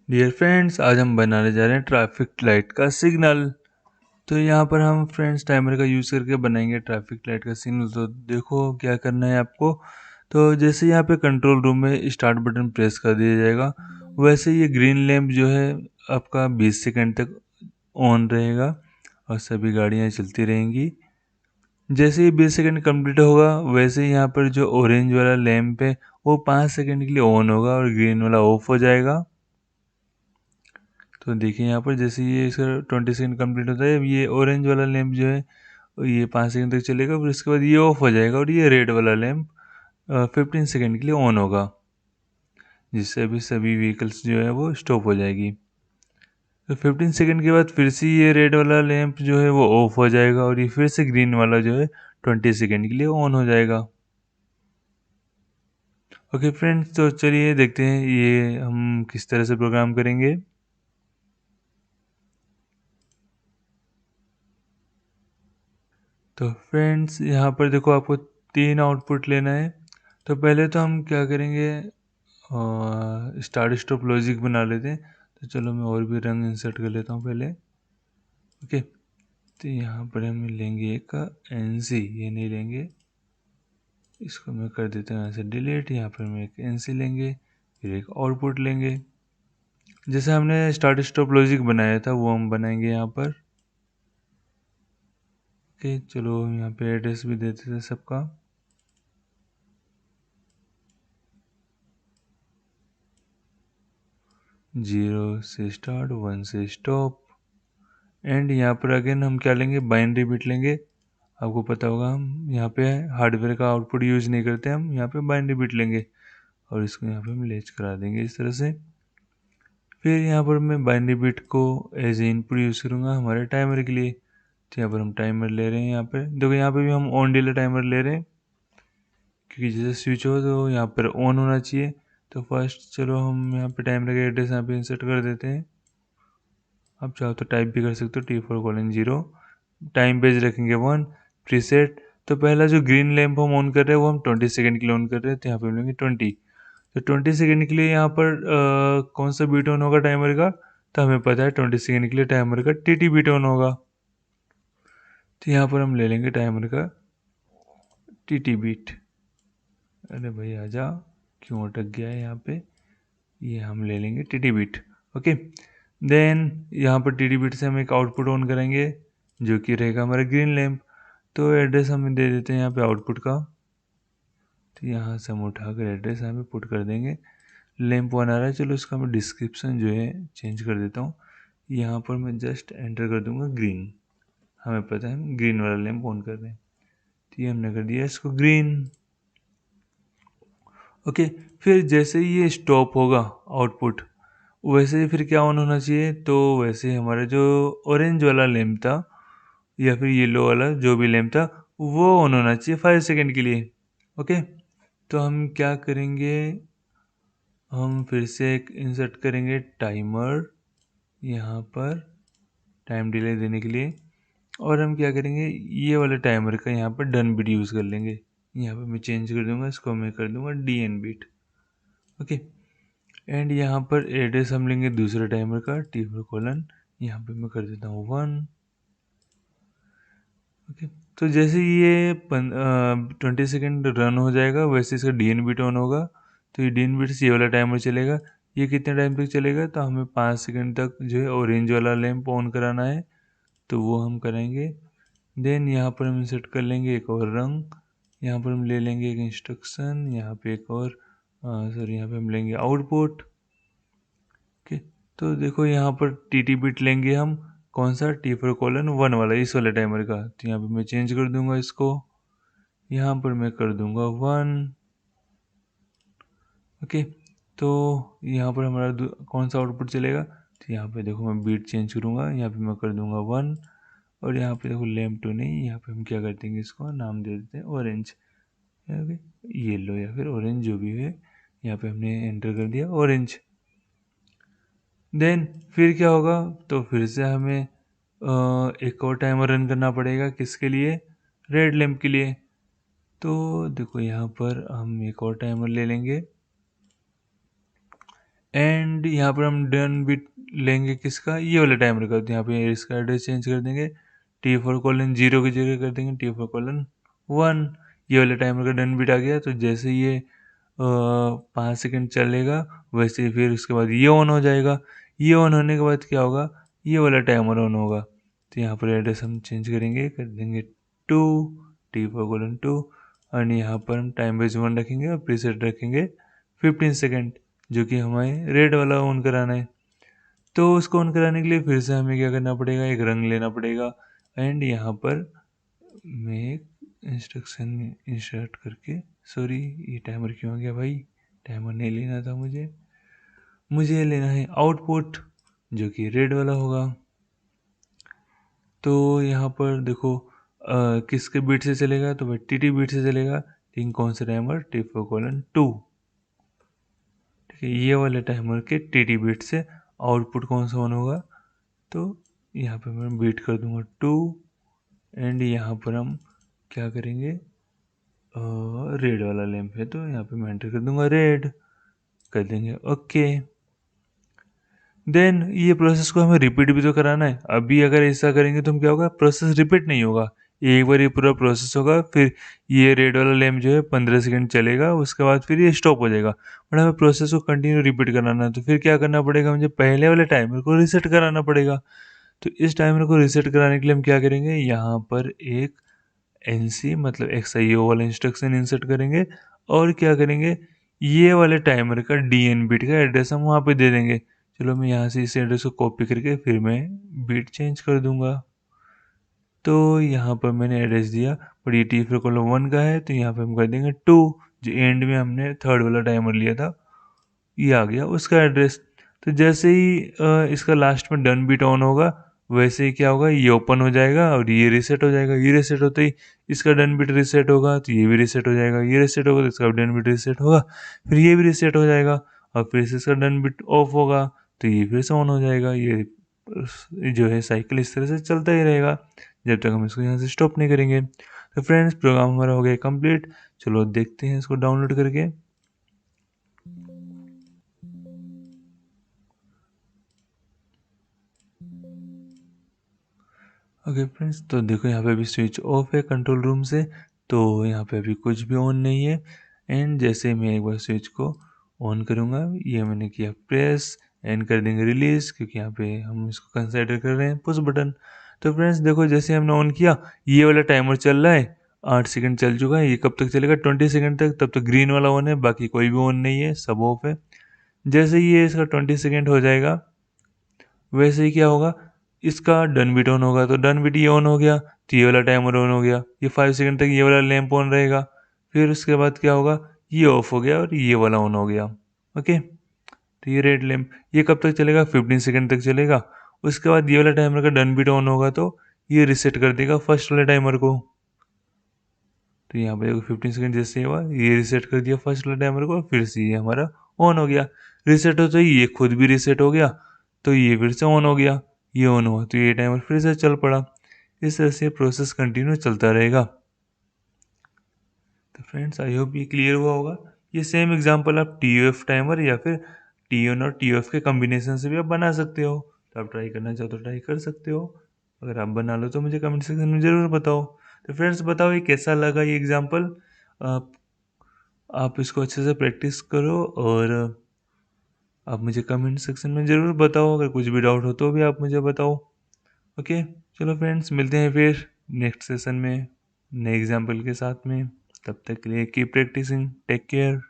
Dear friends, आज हम बनाने जा रहे हैं ट्रैफिक लाइट का सिग्नल। तो यहाँ पर हम फ्रेंड्स टाइमर का यूज़ करके बनाएंगे ट्रैफिक लाइट का सिग्नल। तो देखो क्या करना है आपको। तो जैसे यहाँ पे कंट्रोल रूम में स्टार्ट बटन प्रेस कर दिया जाएगा, वैसे ये ग्रीन लैंप जो है आपका 20 सेकंड तक ऑन रहेगा और सभी गाड़ियाँ चलती रहेंगी। जैसे ही 20 सेकंड कंप्लीट होगा, वैसे ही यहाँ पर जो ऑरेंज वाला लैंप है वो 5 सेकंड के लिए ऑन होगा और ग्रीन वाला ऑफ हो जाएगा। तो देखिए यहाँ पर जैसे ये इसका 20 सेकंड कंप्लीट होता है, ये ऑरेंज वाला लैंप जो है ये 5 सेकंड तक चलेगा, फिर उसके बाद ये ऑफ हो जाएगा और ये रेड वाला लैंप 15 सेकंड के लिए ऑन होगा, जिससे अभी सभी व्हीकल्स जो है वो स्टॉप हो जाएगी। तो 15 सेकंड के बाद फिर से ये रेड वाला लैंप जो है वो ऑफ हो जाएगा और ये फिर से ग्रीन वाला जो है 20 सेकंड के लिए ऑन हो जाएगा। ओके फ्रेंड्स, तो चलिए देखते हैं ये हम किस तरह से प्रोग्राम करेंगे। तो फ्रेंड्स यहाँ पर देखो, आपको 3 आउटपुट लेना है। तो पहले तो हम क्या करेंगे, स्टार्ट स्टॉप लॉजिक बना लेते हैं। तो चलो मैं और भी रंग इंसर्ट कर लेता हूँ पहले। ओके, तो यहाँ पर हम लेंगे एक एनसी, ये नहीं लेंगे, इसको मैं कर देता हूँ ऐसे डिलीट। यहाँ पर हम एक एनसी लेंगे, फिर एक आउटपुट लेंगे। जैसे हमने स्टार्ट स्टॉप लॉजिक बनाया था वो हम बनाएंगे यहाँ पर। ओके, चलो यहाँ पे एड्रेस भी देते थे सबका। 0 से स्टार्ट, 1 से स्टॉप एंड। यहाँ पर अगेन हम क्या लेंगे, बाइनरी बिट लेंगे। आपको पता होगा हम यहाँ पे हार्डवेयर का आउटपुट यूज़ नहीं करते, हम यहाँ पे बाइनरी बिट लेंगे और इसको यहाँ पे हम लैच करा देंगे इस तरह से। फिर यहाँ पर मैं बाइनरी बिट को एज ए इनपुट यूज़ करूँगा हमारे टाइमर के लिए। तो यहाँ पर हम टाइमर ले रहे हैं। यहाँ पे देखो, यहाँ पे भी हम ऑन डिले टाइमर ले रहे हैं, क्योंकि जैसे स्विच हो तो यहाँ पर ऑन होना चाहिए। तो फर्स्ट चलो हम यहाँ पे टाइमर का एड्रेस यहाँ पे इंसर्ट कर देते हैं। आप चाहो तो टाइप भी कर सकते हो, T4:0। टाइम बेज रखेंगे 1। प्रीसेट, तो पहला जो ग्रीन लैंप हम ऑन कर रहे हैं वो हम 20 सेकंड के लिए ऑन कर रहे हैं, तो यहाँ पे लेंगे 20। तो 20 सेकंड के लिए यहाँ पर कौन सा बीट ऑन होगा टाइमर का, तो हमें पता है 20 सेकंड के लिए टाइमर का टीटी बीट ऑन होगा। तो यहाँ पर हम ले लेंगे टाइमर का टीटी बीट। अरे भाई आजा, क्यों अटक गया है यहाँ पे। ये हम ले लेंगे टीटी बीट। ओके, देन यहाँ पर टीटी बीट से हम एक आउटपुट ऑन करेंगे जो कि रहेगा हमारा ग्रीन लैंप। तो एड्रेस हम दे देते हैं यहाँ पे आउटपुट का। तो यहाँ से हम उठाकर एड्रेस यहाँ पे पुट कर देंगे। लैंप 1 आ रहा है, चलो इसका मैं डिस्क्रिप्शन जो है चेंज कर देता हूँ। यहाँ पर मैं जस्ट एंटर कर दूंगा ग्रीन। हमें पता है हम ग्रीन वाला लैंप ऑन कर रहे हैं, तो ये हमने कर दिया इसको ग्रीन। ओके, फिर जैसे ही ये स्टॉप होगा आउटपुट, वैसे ही फिर क्या ऑन होना चाहिए, तो वैसे ही हमारा जो ऑरेंज वाला लैंप था या फिर येलो वाला जो भी लैंप था वो ऑन होना चाहिए 5 सेकंड के लिए। ओके, तो हम क्या करेंगे, हम फिर से एक इंसर्ट करेंगे टाइमर यहाँ पर टाइम डिले देने के लिए। और हम क्या करेंगे, ये वाले टाइमर का यहाँ पर डन बिट यूज़ कर लेंगे। यहाँ पर मैं चेंज कर दूंगा, इसको मैं कर दूंगा DN बिट। ओके, एंड यहाँ पर एड्रेस हम लेंगे दूसरे टाइमर का T4:, यहाँ पे मैं कर देता हूँ 1। ओके, तो जैसे ये 20 सेकेंड रन हो जाएगा, वैसे इसका DN बिट ऑन होगा। तो ये DN बिट से ये वाला टाइमर चलेगा। ये कितने टाइम तक चलेगा, तो हमें 5 सेकेंड तक जो है ऑरेंज वाला लैंप ऑन कराना है, तो वो हम करेंगे। देन यहाँ पर हम इंसर्ट कर लेंगे एक और रंग। यहाँ पर हम ले लेंगे एक इंस्ट्रक्शन, यहाँ पे एक और सॉरी, यहाँ पे हम लेंगे आउटपुट। ओके, तो देखो यहाँ पर TT बिट लेंगे हम, कौन सा, T4:1 वाला, इस वाले टाइमर का। तो यहाँ पे मैं चेंज कर दूंगा इसको, यहाँ पर मैं कर दूंगा 1। ओके, तो यहाँ पर हमारा कौन सा आउटपुट चलेगा, तो यहाँ पे देखो मैं बीट चेंज करूँगा, यहाँ पे मैं कर दूंगा 1। और यहाँ पे देखो लैंप 2 नहीं, यहाँ पे हम क्या कर देंगे, इसको नाम दे देते हैं ऑरेंज, येलो या फिर ऑरेंज जो भी है। यहाँ पे हमने एंटर कर दिया ऑरेंज। देन फिर क्या होगा, तो फिर से हमें एक और टाइमर रन करना पड़ेगा, किसके लिए, रेड लैंप के लिए। तो देखो यहाँ पर हम एक और टाइमर ले लेंगे एंड यहाँ पर हम डन बिट लेंगे किसका, ये वाला टाइमर का। तो यहाँ पे इसका एड्रेस चेंज कर देंगे, T4:0 की जगह कर देंगे T4:1। ये वाला टाइमर का डन बिट आ गया। तो जैसे ये 5 सेकंड चलेगा वैसे ही फिर उसके बाद ये ऑन हो जाएगा। ये ऑन होने के बाद क्या होगा, ये वाला टाइमर ऑन होगा। तो यहाँ पर एड्रेस हम चेंज करेंगे, कर देंगे 2 T4:2 और यहाँ पर हम टाइम बेस 1 रखेंगे और प्रीसेट रखेंगे 15 सेकेंड, जो कि हमें रेड वाला ऑन कराना है। तो उसको ऑन कराने के लिए फिर से हमें क्या करना पड़ेगा, एक रंग लेना पड़ेगा। एंड यहाँ पर मैं एक इंस्ट्रक्शन इंसर्ट करके, सॉरी ये टाइमर क्यों आ गया भाई, टाइमर नहीं लेना था मुझे लेना है आउटपुट, जो कि रेड वाला होगा। तो यहाँ पर देखो किसके बीट से चलेगा, तो भाई टीटी बीट से चलेगा। लेकिन कौन सा टाइमर, T4:2। ठीक है, ये वाले टाइमर के टीटी बीट से आउटपुट कौन सा ऑन होगा। तो यहाँ पे मैं बीट कर दूंगा 2 एंड यहाँ पर हम क्या करेंगे, रेड वाला लैंप है तो यहाँ पे मैं एंटर कर दूंगा रेड, कर देंगे ओके। देन ये प्रोसेस को हमें रिपीट भी तो कराना है। अभी अगर ऐसा करेंगे तो हम क्या होगा, प्रोसेस रिपीट नहीं होगा। एक बार ये पूरा प्रोसेस होगा, फिर ये रेड वाला लैंप जो है 15 सेकंड चलेगा, उसके बाद फिर ये स्टॉप हो जाएगा। बट हमें प्रोसेस को कंटिन्यू रिपीट कराना है, तो फिर क्या करना पड़ेगा, मुझे पहले वाले टाइमर को रीसेट कराना पड़ेगा। तो इस टाइमर को रीसेट कराने के लिए हम क्या करेंगे, यहाँ पर एक NC मतलब XIO वाला इंस्ट्रक्शन इंसर्ट करेंगे और क्या करेंगे, ये वाले टाइमर का DN बिट का एड्रेस हम वहाँ पे दे देंगे। चलो मैं यहाँ से इस एड्रेस को कॉपी करके फिर मैं बिट चेंज कर दूंगा। तो यहाँ पर मैंने एड्रेस दिया, पर ये T4:1 का है तो यहाँ पे हम कर देंगे 2, जो एंड में हमने थर्ड वाला टाइमर लिया था, ये आ गया उसका एड्रेस। तो जैसे ही इसका लास्ट में डन बीट ऑन होगा, वैसे ही क्या होगा, ये ओपन हो जाएगा और ये रीसेट हो जाएगा। ये रीसेट होते ही इसका डन बीट रीसेट होगा तो ये भी रीसेट हो जाएगा। ये रीसेट होगा तो इसका डन बीट रीसेट होगा, फिर ये भी रीसेट हो जाएगा और फिर से इसका डन बीट ऑफ होगा तो ये फिर से ऑन हो जाएगा। ये जो है साइकिल इस तरह से चलता ही रहेगा जब तक हम इसको यहाँ से स्टॉप नहीं करेंगे। तो फ्रेंड्स प्रोग्राम हमारा हो गया कंप्लीट। चलो देखते हैं इसको डाउनलोड करके। ओके फ्रेंड्स, तो देखो यहाँ पे अभी स्विच ऑफ है कंट्रोल रूम से, तो यहाँ पे अभी कुछ भी ऑन नहीं है। एंड जैसे मैं एक बार स्विच को ऑन करूँगा, ये मैंने किया प्रेस एंड कर देंगे रिलीज, क्योंकि यहाँ पे हम इसको कंसिडर कर रहे हैं पुश बटन। तो फ्रेंड्स देखो जैसे हमने ऑन किया, ये वाला टाइमर चल रहा है, 8 सेकंड चल चुका है। ये कब तक चलेगा, 20 सेकंड तक। तब तक ग्रीन वाला ऑन है, बाकी कोई भी ऑन नहीं है, सब ऑफ है। जैसे ही ये इसका 20 सेकंड हो जाएगा, वैसे ही क्या होगा, इसका डन बीट ऑन होगा। तो डन बीट ये ऑन हो गया तो ये वाला टाइमर ऑन हो गया। ये 5 सेकंड तक ये वाला लैंप ऑन रहेगा। फिर उसके बाद क्या होगा, ये ऑफ हो गया और ये वाला ऑन हो गया। ओके, तो ये रेड लैंप ये कब तक चलेगा, 15 सेकंड तक चलेगा। उसके बाद ये वाला टाइमर का डन बीट ऑन होगा तो ये रिसेट कर देगा फर्स्ट वाले टाइमर को। तो यहाँ पे देखो 15 सेकंड जैसे ही हुआ, ये रिसेट कर दिया फर्स्ट वाले टाइमर को, फिर से ये हमारा ऑन हो गया। रिसेट हो तो ये खुद भी रिसेट हो गया, तो ये फिर से ऑन हो गया। ये ऑन हुआ तो ये टाइमर फिर से चल पड़ा। इस तरह से प्रोसेस कंटिन्यू चलता रहेगा। तो फ्रेंड्स आई होप ये क्लियर हुआ होगा। ये सेम एग्जांपल आप TOF टाइमर या फिर TON और TOF के कॉम्बिनेशन से भी आप बना सकते हो। तो आप ट्राई करना चाहो तो ट्राई कर सकते हो। अगर आप बना लो तो मुझे कमेंट सेक्शन में ज़रूर बताओ। तो फ्रेंड्स बताओ ये कैसा लगा ये एग्जांपल। आप इसको अच्छे से प्रैक्टिस करो और आप मुझे कमेंट सेक्शन में ज़रूर बताओ। अगर कुछ भी डाउट हो तो भी आप मुझे बताओ। ओके, चलो फ्रेंड्स मिलते हैं फिर नेक्स्ट सेशन में नए एग्जाम्पल के साथ में। तब तक के लिए कीप प्रैक्टिसिंग, टेक केयर।